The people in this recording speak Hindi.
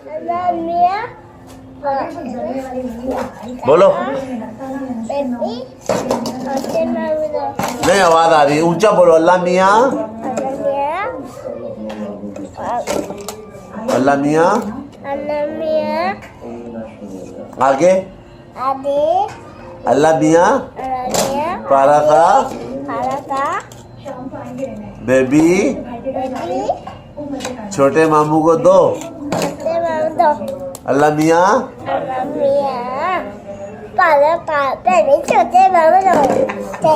अल्लाह मियाँ बोलो। बेबी छोटे मामू नहीं आवाज आ रही है, ऊंचा बोलो। अल्लाह मियाँ, अल्लाह मियाँ अल्लाह मियाँ। अल्लाह मियाँ आगे आदि अल्लाह मियाँ अल्लाह मियाँ पारा था भारता बेबी बेबी छोटे मामू को दो। छोटे मामू दो अल्लाह मियाँ अल्लाह मियाँ पारा बेबी छोटे मामू दो